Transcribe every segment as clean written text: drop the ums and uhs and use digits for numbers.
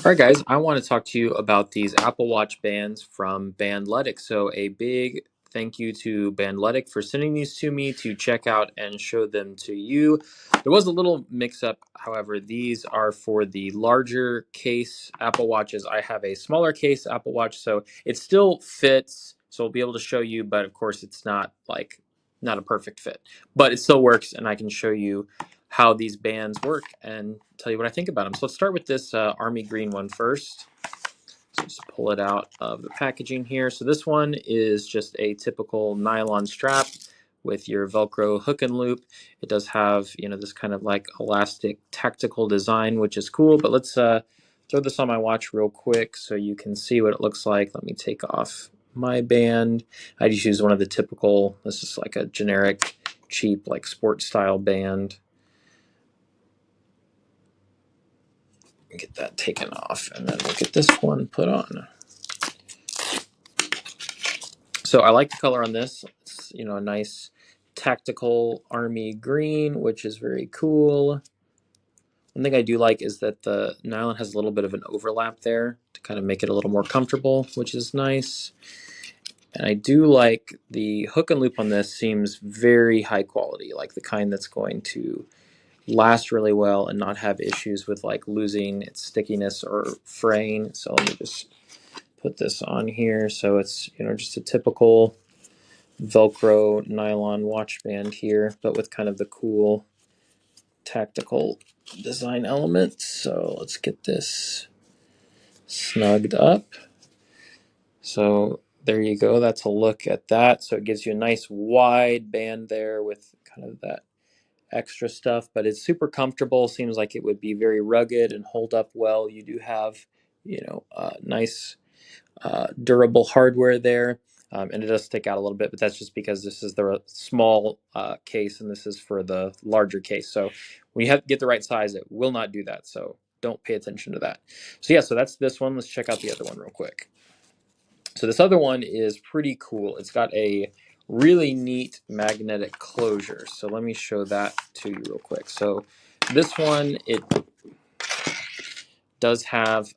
All right, guys, I want to talk to you about these Apple Watch bands from Bandletic. So, a big thank you to Bandletic for sending these to me to check out and show them to you. There was a little mix up, however, these are for the larger case Apple Watches. I have a smaller case Apple Watch, so it still fits. So, I'll be able to show you, but of course, it's not a perfect fit, but it still works, and I can show you how these bands work and tell you what I think about them. So let's start with this army green one first. So just pull it out of the packaging here. So this one is just a typical nylon strap with your Velcro hook and loop. It does have, this kind of like elastic tactical design, which is cool. But let's throw this on my watch real quick so you can see what it looks like. Let me take off my band. I just use one of the typical, this is like a generic, cheap, like sport style band. Get that taken off, and then we'll get this one put on. So I like the color on this. It's, a nice tactical army green, which is very cool. One thing I do like is that the nylon has a little bit of an overlap there to kind of make it a little more comfortable, which is nice. And I do like the hook and loop on this. Seems very high quality, like the kind that's going to last really well and not have issues with like losing its stickiness or fraying. So let me just put this on here. So it's, just a typical Velcro nylon watch band here, but with kind of the cool tactical design elements. So let's get this snugged up. So there you go. That's a look at that. So it gives you a nice wide band there with kind of that extra stuff, but it's super comfortable. Seems like it would be very rugged and hold up well. You do have, nice durable hardware there, and it does stick out a little bit, but that's just because this is the small case and this is for the larger case. So when you have to get the right size, it will not do that. So don't pay attention to that. So yeah, so that's this one. Let's check out the other one real quick. So this other one is pretty cool. It's got a really neat magnetic closure. So let me show that to you real quick. So this one, it does have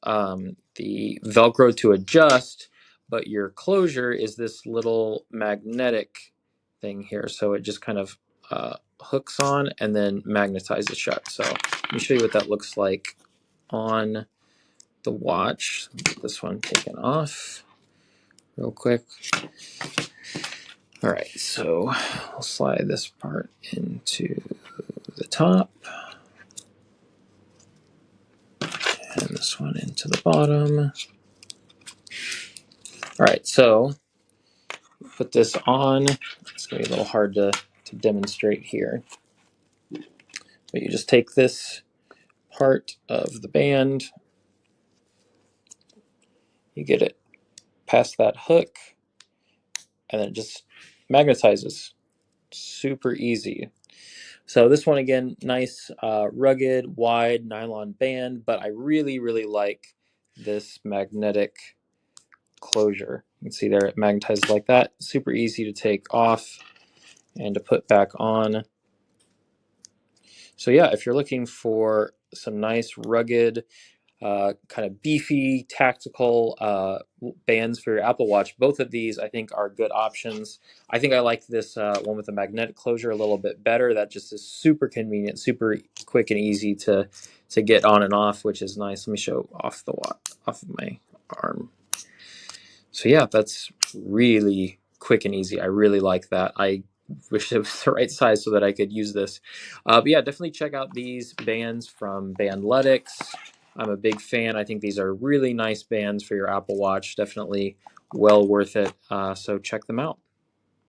the Velcro to adjust, but your closure is this little magnetic thing here. So it just kind of hooks on and then magnetizes shut. So let me show you what that looks like on the watch. Get this one taken off real quick. All right, so I'll slide this part into the top and this one into the bottom. All right, so put this on. It's going to be a little hard to demonstrate here. But you just take this part of the band, you get it past that hook, and then it just magnetizes. Super easy. So this one, again, nice, rugged, wide nylon band, but I really, really like this magnetic closure. You can see there it magnetizes like that. Super easy to take off and to put back on. So yeah, if you're looking for some nice, rugged, kind of beefy, tactical bands for your Apple Watch, both of these I think are good options. I think I like this one with the magnetic closure a little bit better. That just is super convenient, super quick and easy to get on and off, which is nice. Let me show off of my arm. So yeah, that's really quick and easy. I really like that. I wish it was the right size so that I could use this. But yeah, definitely check out these bands from Bandletic. I'm a big fan. I think these are really nice bands for your Apple Watch. Definitely well worth it. So check them out.